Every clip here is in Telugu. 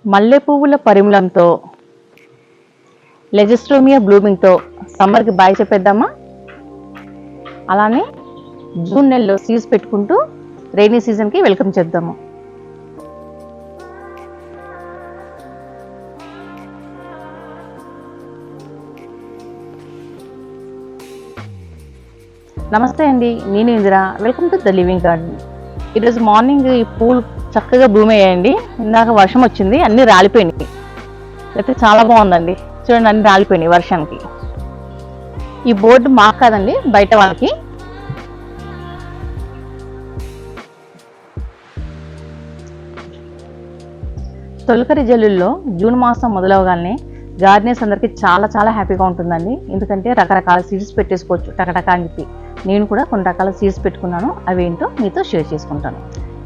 మల్లె పువ్వుల పరిమళంతో లెజిస్ట్రోమియా బ్లూమింగ్తో సమ్మర్కి బాయ్ చెప్పేద్దామా. అలానే జూన్ నెలలో సీడ్స్ పెట్టుకుంటూ రైనీ సీజన్కి వెల్కమ్ చేద్దాము. నమస్తే అండి, నేను Indira. Welcome to the living garden. ఈరోజు మార్నింగ్ ఈ పూలు చక్కగా భూమి అయ్యాయండి. ఇందాక వర్షం వచ్చింది, అన్నీ రాలిపోయినాయి. అయితే చాలా బాగుందండి, చూడండి అన్నీ రాలిపోయినాయి వర్షానికి. ఈ బోర్డు మాకు కాదండి, బయట వాళ్ళకి. తొలకరి జల్లుల్లో జూన్ మాసం మొదలవగానే గార్డెనర్స్ అందరికీ చాలా చాలా హ్యాపీగా ఉంటుందండి. ఎందుకంటే రకరకాల సీడ్స్ పెట్టేసుకోవచ్చు టకటకా అని చెప్పి. నేను కూడా కొన్ని రకాల సీడ్స్ పెట్టుకున్నాను, అవి ఏంటో మీతో షేర్ చేసుకుంటాను.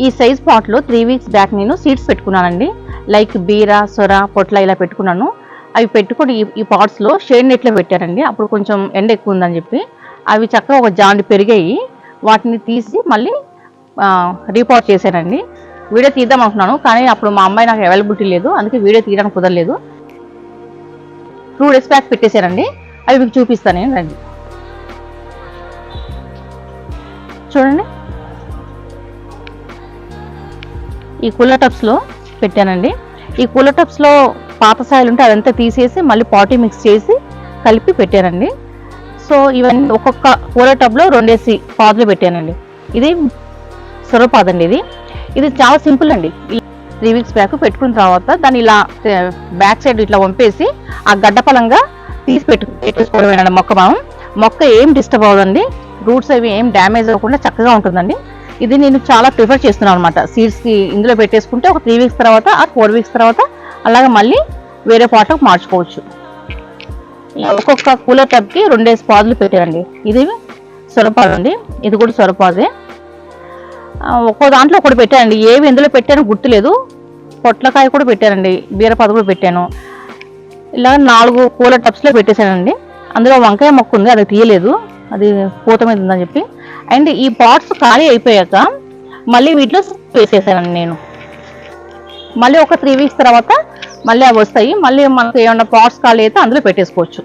ఈ సైజ్ పాట్లో 3 వీక్స్ బ్యాక్ నేను సీడ్స్ పెట్టుకున్నానండి. లైక్ బీర, సొర, పొట్ల ఇలా పెట్టుకున్నాను. అవి పెట్టుకొని ఈ పాట్స్లో షేడ్ నెట్లో పెట్టారండి. అప్పుడు కొంచెం ఎండ ఎక్కువ ఉందని చెప్పి అవి చక్కగా ఒక జాండి పెరిగాయి. వాటిని తీసి మళ్ళీ రీపాట్ చేశానండి. వీడియో తీద్దాం అనుకున్నాను, కానీ అప్పుడు మా అమ్మాయి నాకు అవైలబిలిటీ లేదు, అందుకే వీడియో తీయడానికి కుదరలేదు. 2 డేస్ బ్యాక్ పెట్టేశానండి. అవి మీకు చూపిస్తాను నేను, రండి చూడండి. ఈ కూలర్ టబ్స్లో పెట్టానండి. ఈ కూలర్ టబ్స్లో పాత సాయిల్ ఉంటే అదంతా తీసేసి మళ్ళీ పాటీ మిక్స్ చేసి కలిపి పెట్టానండి. సో ఇవన్నీ ఒక్కొక్క కూలర్ టబ్లో 2 పాదులు పెట్టానండి. ఇది సొరపాదండి. ఇది చాలా సింపుల్ అండి. 3 వీక్స్ బ్యాక్ పెట్టుకున్న తర్వాత దాన్ని ఇలా బ్యాక్ సైడ్ ఇట్లా వంపేసి ఆ గడ్డపలంగా తీసి పెట్టేసుకోవడమేనండి. మొక్క ఏం డిస్టర్బ్ అవ్వదండి, రూట్స్ అవి ఏం డ్యామేజ్ అవ్వకుండా చక్కగా ఉంటుందండి. ఇది నేను చాలా ప్రిఫర్ చేస్తున్నాను అనమాట. సీడ్స్కి ఇందులో పెట్టేసుకుంటే ఒక 3 వీక్స్ తర్వాత ఆ 4 వీక్స్ తర్వాత అలాగే మళ్ళీ వేరే పాటకు మార్చుకోవచ్చు. ఒక్కొక్క కూలర్ టబ్కి 2 పాదులు పెట్టారండి. ఇది సొరపాదు అండి, ఇది కూడా సొరపాదే. ఒక్కో దాంట్లో ఒకటి పెట్టానండి, ఏవి ఎందులో పెట్టానో గుర్తులేదు. పొట్లకాయ కూడా పెట్టానండి, బీరపాదు కూడా పెట్టాను. ఇలా 4 కూలర్ టబ్స్లో పెట్టేశానండి. అందులో వంకాయ మొక్క ఉంది, అది తీయలేదు, అది పూత మీద ఉందని చెప్పి. అండ్ ఈ పాట్స్ ఖాళీ అయిపోయాక మళ్ళీ వీటిలో వేసేసానండి నేను. మళ్ళీ ఒక 3 వీక్స్ తర్వాత మళ్ళీ అవి వస్తాయి. మళ్ళీ మనకు ఏమన్నా పాట్స్ ఖాళీ అయితే అందులో పెట్టేసుకోవచ్చు.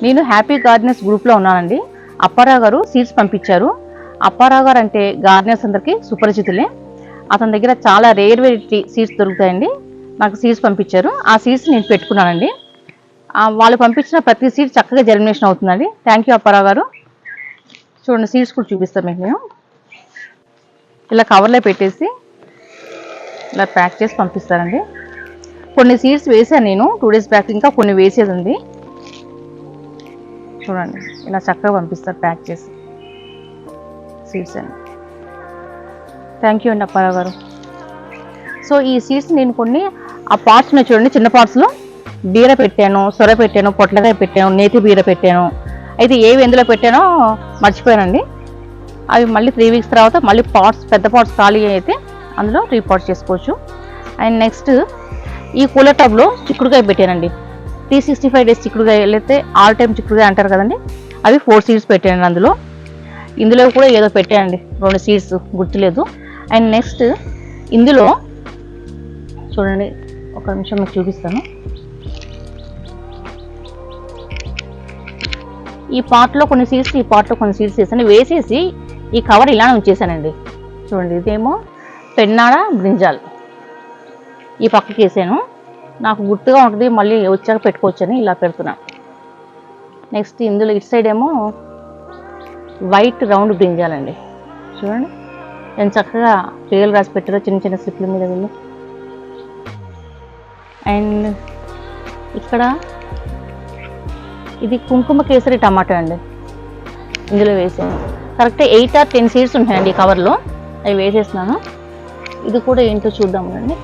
నేను హ్యాపీ గార్డెనర్స్ గ్రూప్లో ఉన్నానండి. అప్పారావు గారు సీడ్స్ పంపించారు. అప్పారావు గారు అంటే గార్డెనర్స్ అందరికీ సుపరిచితులే. అతని దగ్గర చాలా రేర్ వెరైటీ సీడ్స్ దొరుకుతాయండి. నాకు సీడ్స్ పంపించారు, ఆ సీడ్స్ నేను పెట్టుకున్నానండి. వాళ్ళు పంపించిన ప్రతి సీడ్ చక్కగా జర్మినేషన్ అవుతుందండి. థ్యాంక్ యూ అప్పారావు గారు. చూడండి, సీడ్స్ కూడా చూపిస్తాను మీకు నేను. ఇలా కవర్లో పెట్టేసి ఇలా ప్యాక్ చేసి పంపిస్తానండి. కొన్ని సీడ్స్ వేసాను నేను 2 డేస్ బ్యాక్, ఇంకా కొన్ని వేసేది ఉంది. చూడండి, ఇలా చక్కగా పంపిస్తారు ప్యాక్ చేసి సీడ్స్ అండి. థ్యాంక్ యూ అండి అప్పారావు గారు. సో ఈ సీడ్స్ నేను కొన్ని ఆ పార్ట్స్ ఉన్నాయి చూడండి, చిన్న పార్ట్స్లో బీర పెట్టాను, సొర పెట్టాను, పొట్లకాయ పెట్టాను, నేతి బీర పెట్టాను. అయితే ఏవి ఎందులో పెట్టానో మర్చిపోయానండి. అవి మళ్ళీ 3 వీక్స్ తర్వాత మళ్ళీ పాట్స్, పెద్ద పాట్స్ ఖాళీ అయితే అందులో రీపాట్ చేసుకోవచ్చు. అండ్ నెక్స్ట్ ఈ కూలర్ టబ్లో చిక్కుడుకాయ పెట్టానండి. 365 డేస్ చిక్కుడుకాయలు అయితే ఆల్ టైమ్ చిక్కుడుకాయ అంటారు కదండి, అవి 4 సీడ్స్ పెట్టానండి. ఇందులో కూడా ఏదో పెట్టానండి, 2 సీడ్స్ గుర్తులేదు. అండ్ నెక్స్ట్ ఇందులో చూడండి, ఒక నిమిషం మీకు చూపిస్తాను. ఈ పాట్లో కొన్ని సీడ్స్, ఈ పాట్లో కొన్ని సీడ్స్ వేసాను, వేసేసి ఈ కవర్ ఇలా ఉంచేసానండి. చూడండి, ఇదేమో పెన్నాడ బ్రింజాల్ ఈ పక్కకి వేసాను. నాకు గుర్తుగా ఉంటుంది, మళ్ళీ వచ్చాక పెట్టుకోవచ్చని ఇలా పెడుతున్నాను. నెక్స్ట్ ఇందులో ఇటు సైడ్ ఏమో వైట్ రౌండ్ బ్రింజాలండి. చూడండి నేను చక్కగా పేర్లు రాసి పెట్టారో చిన్న చిన్న స్లిప్ల మీద వెళ్ళి. అండ్ ఇక్కడ ఇది కుంకుమ కేసరి టమాటో అండి, ఇందులో వేసాను. కరెక్ట్ 8 or 10 సీడ్స్ ఉంటాయండి ఈ కవర్లో, అవి వేసేస్తున్నాను. ఇది కూడా ఏంటో చూద్దాము అండి.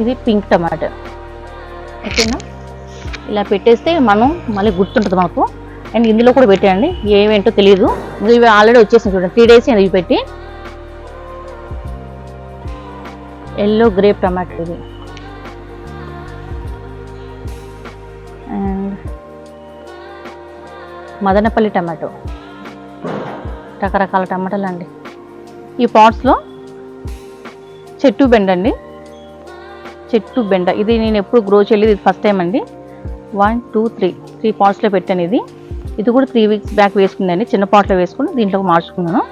ఇది పింక్ టమాటో, ఓకేనా. ఇలా పెట్టేస్తే మనం మళ్ళీ గుర్తుంటుంది మాకు. అండ్ ఇందులో కూడా పెట్టండి, ఏమేంటో తెలియదు. ఇవి ఆల్రెడీ వచ్చేసింది చూడండి, 3 days ఇవి పెట్టి. ఎల్లో గ్రేప్ టమాటో ఇది. అండ్ మదనపల్లి టమాటో, రకరకాల టమాటాలు అండి. ఈ పాట్స్లో చెట్టు బెండ అండి, చెట్టు బెండ. ఇది నేను ఎప్పుడు గ్రో చేయలేదు, ఇది ఫస్ట్ టైం అండి. 1 2 3 పాట్స్లో పెట్టాను. ఇది కూడా 3 వీక్స్ బ్యాక్ వేసుకుందండి. చిన్న పాట్లో వేసుకుని దీంట్లోకి మార్చుకున్నాను.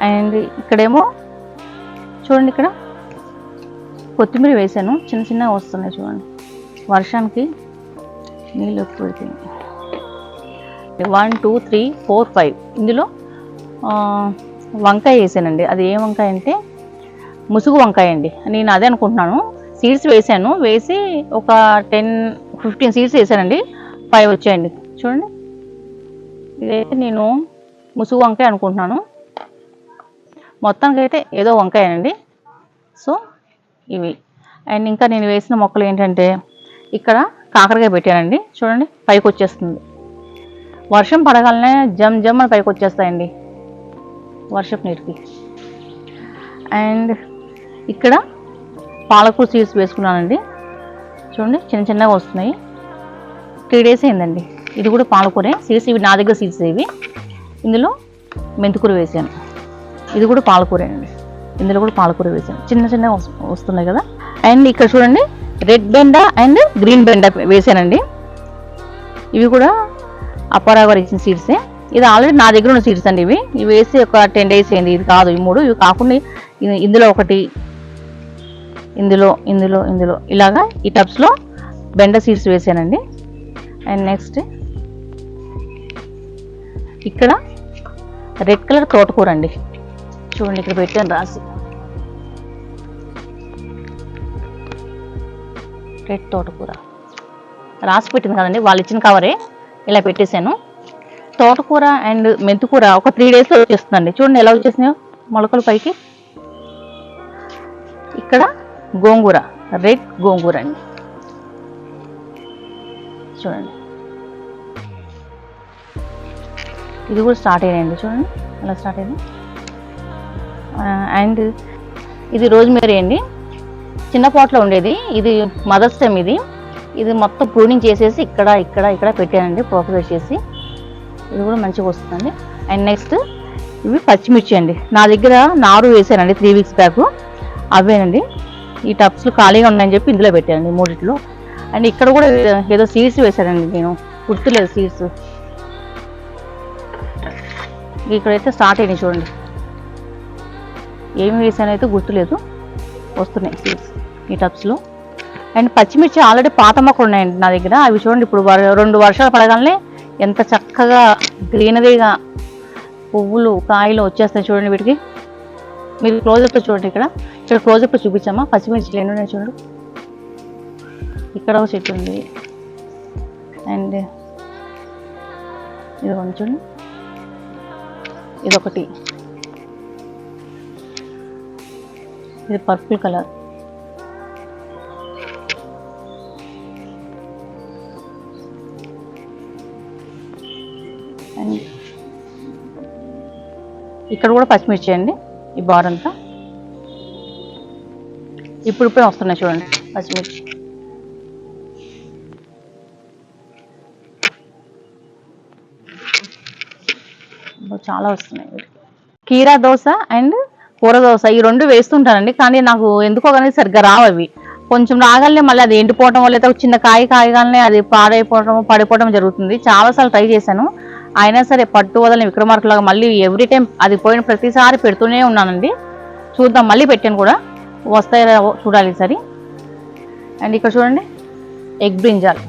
అండ్ ఇక్కడేమో చూడండి, ఇక్కడ కొత్తిమీర వేసాను. చిన్న చిన్నగా వస్తున్నాయి చూడండి, వర్షానికి నీళ్ళు ఎక్కువ పడుతుంది. 1 2 3 4 5 ఇందులో వంకాయ వేసానండి. అది ఏ వంకాయ అంటే ముసుగు వంకాయ అండి. నేను అదే అనుకుంటున్నాను. సీడ్స్ వేసాను, వేసి ఒక 10-15 సీడ్స్ వేసానండి. 5 వచ్చాయండి చూడండి. ఇదైతే నేను ముసుగు వంకాయ అనుకుంటున్నాను. మొత్తానికి అయితే ఏదో వంకాయనండి. సో ఇవి. అండ్ ఇంకా నేను వేసిన మొక్కలు ఏంటంటే ఇక్కడ కాకరకాయ పెట్టానండి. చూడండి పైకి వచ్చేస్తుంది. వర్షం పడగాలనే జమ్ జమ్ అని పైకి వచ్చేస్తాయండి వర్షపు నీటికి. అండ్ ఇక్కడ పాలకూర సీడ్స్ వేసుకున్నానండి. చూడండి చిన్న చిన్నగా వస్తున్నాయి. 3 డేస్ అయిందండి. ఇది కూడా పాలకూరే సీడ్స్. ఇవి నా దగ్గర సీడ్స్ ఇవి. ఇందులో మెంతికూర వేసాను. ఇది కూడా పాలకూరేనండి. ఇందులో కూడా పాలకూర వేసాను. చిన్న చిన్నగా వస్తున్నాయి కదా. అండ్ ఇక్కడ చూడండి రెడ్ బెండ అండ్ గ్రీన్ బెండ వేసానండి. ఇవి కూడా అప్పారావు ఇచ్చిన సీడ్సే. ఇది ఆల్రెడీ నా దగ్గర ఉన్న సీడ్స్ అండి. ఇవి వేసి ఒక 10 డేస్ అయింది. ఇది కాదు, ఈ 3. ఇవి కాకుండా ఇందులో ఒకటి, ఇందులో ఇలాగా ఈ టబ్స్లో బెండ సీడ్స్ వేసానండి. అండ్ నెక్స్ట్ ఇక్కడ రెడ్ కలర్ తోటకూర అండి. చూడండి ఇక్కడ పెట్టాను రాసి, రెడ్ తోటకూర రాసి పెట్టింది కదండి, వాళ్ళు ఇచ్చిన కవరే ఇలా పెట్టేశాను. తోటకూర అండ్ మెంతికూర ఒక 3 డేస్లో వచ్చేస్తుందండి. చూడండి ఎలా వచ్చేసినాయో మొలకలు పైకి. ఇక్కడ గోంగూర, రెడ్ గోంగూర అండి. చూడండి ఇది కూడా స్టార్ట్ అయ్యాయండి. చూడండి ఎలా స్టార్ట్ అయింది. అండ్ ఇది రోజ్మేరీ అండి. చిన్న పాట్లో ఉండేది. ఇది మదర్స్ టైమ్. ఇది మొత్తం ప్రూనింగ్ చేసేసి ఇక్కడ పెట్టానండి, ప్రోపగేట్ చేసి. ఇది కూడా మంచిగా వస్తుందండి. అండ్ నెక్స్ట్ ఇవి పచ్చిమిర్చి అండి. నా దగ్గర నారు వేసానండి 3 వీక్స్ బ్యాక్. అవేనండి ఈ టబ్స్లో ఖాళీగా ఉన్నాయని చెప్పి ఇందులో పెట్టానండి 3. అండ్ ఇక్కడ కూడా ఏదో సీడ్స్ వేసానండి, నేను గుర్తులేదు సీడ్స్. ఇక్కడైతే స్టార్ట్ అయినాయి చూడండి. ఏమి వేసానో అయితే గుర్తులేదు, వస్తున్నాయి సీడ్స్ ఈ టబ్స్లో. అండ్ పచ్చిమిర్చి ఆల్రెడీ పాత మొక్కలు ఉన్నాయండి నా దగ్గర. అవి చూడండి ఇప్పుడు 2 వర్షాలు పడగానే ఎంత చక్కగా గ్రీనరీగా పువ్వులు కాయలు వచ్చేస్తాయి చూడండి. వీటికి మీరు క్లోజప్లో చూడండి. ఇక్కడ క్లోజప్లో చూపించామా పచ్చిమిర్చిలు ఎన్ని ఉన్నాయి చూడండి. ఇక్కడ ఒక చెట్టు ఉంది. అండ్ ఇది కొంచెం, ఇదొకటి, ఇది పర్పుల్ కలర్. అండ్ ఇక్కడ కూడా పచ్చిమిర్చి అండి. ఈ బార్ అంతా ఇప్పుడిప్పుడే వస్తున్నాయి చూడండి పచ్చిమిర్చి. చాలా వస్తున్నాయి. కీరా దోస అండ్ కూర దోస ఈ 2 వేస్తుంటానండి. కానీ నాకు ఎందుకో కానీ సరిగ్గా రావు అవి. కొంచెం రాగానే మళ్ళీ అది ఎండిపోవటం వల్ల అయితే చిన్న కాయగానే అది పడిపోవడం జరుగుతుంది. చాలాసార్లు ట్రై చేశాను, అయినా సరే పట్టు వదలని విక్రమార్కులాగా మళ్ళీ ఎవ్రీ టైం అది పోయిన ప్రతిసారి పెడుతూనే ఉన్నానండి. చూద్దాం, మళ్ళీ పెట్టాను కూడా, వస్తాయో చూడాలి ఈసారి. అండ్ ఇక్కడ చూడండి ఎగ్ బ్రింజాల్.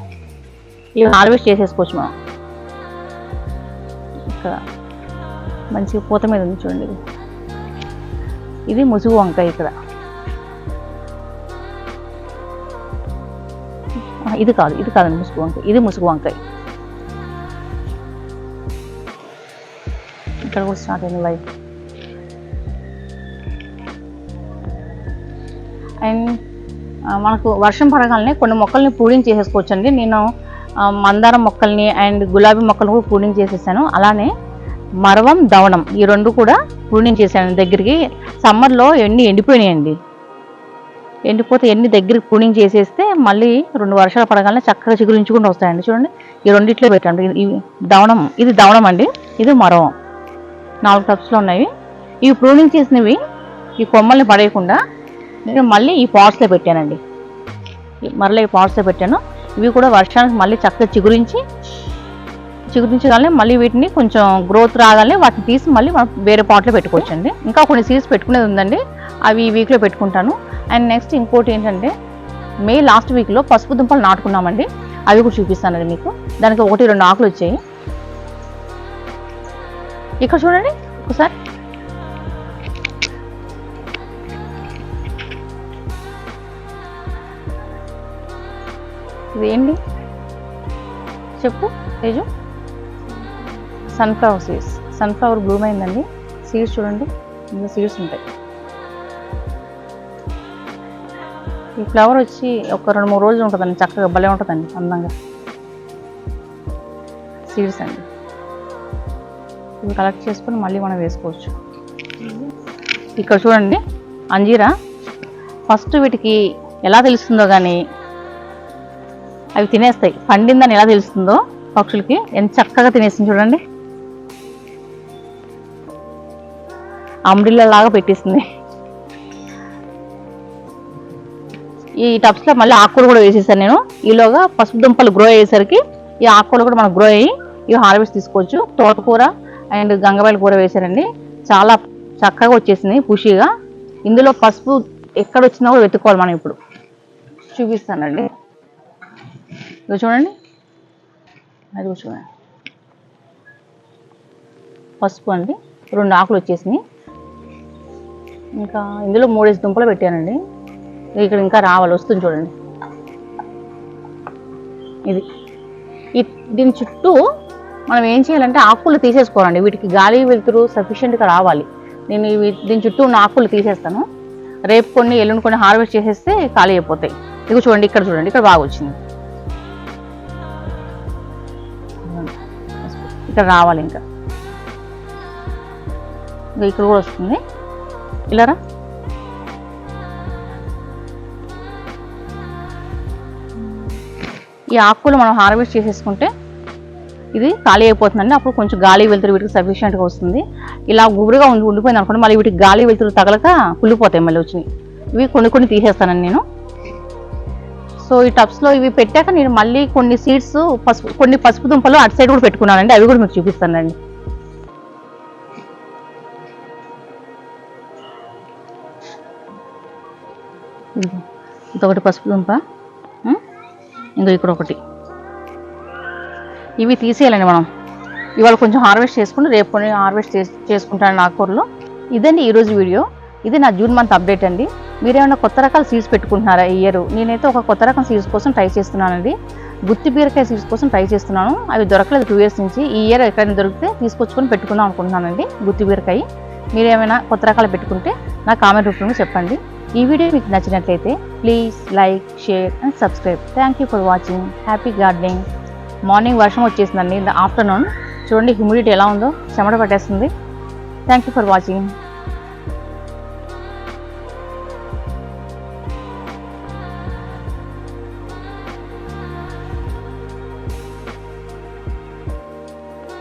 ఇవి హార్వెస్ట్ చేసేసుకోవచ్చు మనం. ఇక్కడ మంచిగా పూత మీద ఉంది చూడండి. ఇది ముసుగు వంకాయ. ఇక్కడ ఇది కాదండి ముసుగు వంకాయ. ఇది ముసుగు వంకాయ. ఇక్కడ కూడా స్టార్ట్ అయింది లైఫ్. అండ్ మనకు వర్షం పడగానే కొన్ని మొక్కల్ని ప్రూనింగ్ చేసేసుకోవచ్చు అండి. నేను మందారం మొక్కల్ని అండ్ గులాబీ మొక్కలను కూడా ప్రూనింగ్ చేసేసాను. అలానే మరవం, దవనం ఈ 2 కూడా ప్రూనింగ్ చేశాను దగ్గరికి. సమ్మర్లో ఎండిపోయినాయండి. ఎండిపోతే దగ్గరికి ప్రూనింగ్ చేసేస్తే మళ్ళీ 2 వర్షాలు పడగానే చక్కగా చిగురించుకుంటూ వస్తాయండి. చూడండి ఈ 2 పెట్టండి. ఇది దవనం అండి. ఇది మరవం. 4 టబ్స్లో ఉన్నాయి. ఇవి ప్రూనింగ్ చేసినవి ఈ కొమ్మల్ని పడేయకుండా నేను మళ్ళీ ఈ పాట్స్లో పెట్టానండి. మరలా ఈ పాట్స్లో పెట్టాను. ఇవి కూడా వర్షానికి మళ్ళీ చక్కగా చిగురించగానే మళ్ళీ వీటిని కొంచెం గ్రోత్ రాగానే వాటిని తీసి మళ్ళీ మనం వేరే పాట్లో పెట్టుకోవచ్చండి. ఇంకా కొన్ని సీడ్స్ పెట్టుకునేది ఉందండి, అవి ఈ వీక్లో పెట్టుకుంటాను. అండ్ నెక్స్ట్ ఇంకోటి ఏంటంటే మే లాస్ట్ వీక్లో పసుపు దుంపలు నాటుకున్నామండి, అవి కూడా చూపిస్తానండి మీకు. దానికి 1-2 ఆకులు వచ్చాయి. ఇక్కడ చూడండి ఒకసారి. ఇదేంటి చెప్పు Teju? Sunflower seeds. Sunflower Bloom అయిందండి. సీడ్స్ చూడండి, ఇందులో సీడ్స్ ఉంటాయి. ఈ ఫ్లవర్ వచ్చి ఒక 2-3 రోజులు ఉంటుందండి, చక్కగా భలే ఉంటుందండి అందంగా. సీడ్స్ అండి, ఇవి కలెక్ట్ చేసుకొని మళ్ళీ మనం వేసుకోవచ్చు. ఇక్కడ చూడండి అంజీరా. ఫస్ట్ వీటికి ఎలా తెలుస్తుందో కానీ అవి తినేస్తాయి. పండిందని ఎలా తెలుస్తుందో పక్షులకి, ఎంత చక్కగా తినేస్తుంది చూడండి. అంబ్రిల్లా లాగా పెట్టేస్తుంది. ఈ టబ్స్లో మళ్ళీ ఆకుకూరలు కూడా వేసేసాను నేను. ఈలోగా పసుపు దుంపలు గ్రో అయ్యేసరికి ఈ ఆకుకూరలు కూడా మనకు గ్రో అయ్యి ఇవి హార్వెస్ట్ తీసుకోవచ్చు. తోటకూర అండ్ గంగవాయిల కూర వేసారండి, చాలా చక్కగా వచ్చేసింది పుషిగా. ఇందులో పసుపు ఎక్కడ వచ్చినా కూడా వెతుక్కోవాలి మనం. ఇప్పుడు చూపిస్తానండి, ఇది చూడండి, అది కూడా చూడండి. పసుపు అండి, 2 ఆకులు వచ్చేసినాయి. ఇంకా ఇందులో 3 దుంపలు పెట్టానండి. ఇక్కడ ఇంకా రావాలి, వస్తుంది చూడండి. దీని చుట్టూ మనం ఏం చేయాలంటే ఆకులు తీసేసుకోవాలండి. వీటికి గాలి వెలుతురు సఫిషియెంట్గా రావాలి. నేను దీని చుట్టూ ఉన్న ఆకులు తీసేస్తాను. రేపు కొన్ని ఎల్లుండి కొన్ని హార్వెస్ట్ చేసేస్తే ఖాళీ అయిపోతాయి. ఇక చూడండి, ఇక్కడ చూడండి, ఇక్కడ బాగా వచ్చింది. ఇక్కడ రావాలి, ఇంకా ఇక్కడ కూడా వస్తుంది. ఇలారా ఈ ఆకులు మనం హార్వెస్ట్ చేసేసుకుంటే ఇది ఖాళీ అయిపోతుందండి. అప్పుడు కొంచెం గాలి వెలుతురు వీటికి సఫిషియెంట్గా వస్తుంది. ఇలా గుబురుగా ఉండిపోయింది అనుకోండి, మళ్ళీ వీటికి గాలి వెలుతురు తగలక కుళ్ళిపోతాయి మళ్ళీ వచ్చినాయి. ఇవి కొన్ని తీసేస్తానండి నేను. సో ఈ టబ్స్లో ఇవి పెట్టాక నేను మళ్ళీ కొన్ని సీడ్స్ కొన్ని పసుపు దుంపలు అటు సైడ్ కూడా పెట్టుకున్నానండి, అవి కూడా మీకు చూపిస్తానండి. ఇదొకటి పసుపు దుంప, ఇంకా ఇక్కడ ఒకటి. ఇవి తీసేయాలండి మనం. ఇవాళ కొంచెం హార్వెస్ట్ చేసుకుని రేపు కొన్ని హార్వెస్ట్ చేసుకుంటాను ఆకుకూరలో. ఇదండి ఈరోజు వీడియో. ఇది నా జూన్ మంత్ అప్డేట్ అండి. మీరేమైనా కొత్త రకాల సీడ్స్ పెట్టుకుంటున్నారా ఈ ఇయర్? నేనైతే ఒక కొత్త రకం సీడ్స్ కోసం ట్రై చేస్తున్నానండి. గుత్తి బీరకాయ సీడ్స్ కోసం ట్రై చేస్తున్నాను. అవి దొరకలేదు 2 years నుంచి. ఈ ఇయర్ ఎక్కడైనా దొరికితే తీసుకొచ్చుకొని పెట్టుకుందాం అనుకుంటున్నానండి గుత్తి బీరకాయ. మీరేమైనా కొత్త రకాలు పెట్టుకుంటే నా కామెంట్ రూపంలో చెప్పండి. ఈ వీడియో మీకు నచ్చినట్లయితే please like, share and subscribe. Thank you for watching. Happy gardening. Morning వర్షం వచ్చేసిందండి, ఇన్ ద ఆఫ్టర్నూన్ చూడండి హ్యూమిడిటీ ఎలా ఉందో, చెమట పట్టేస్తుంది. Thank you for watching.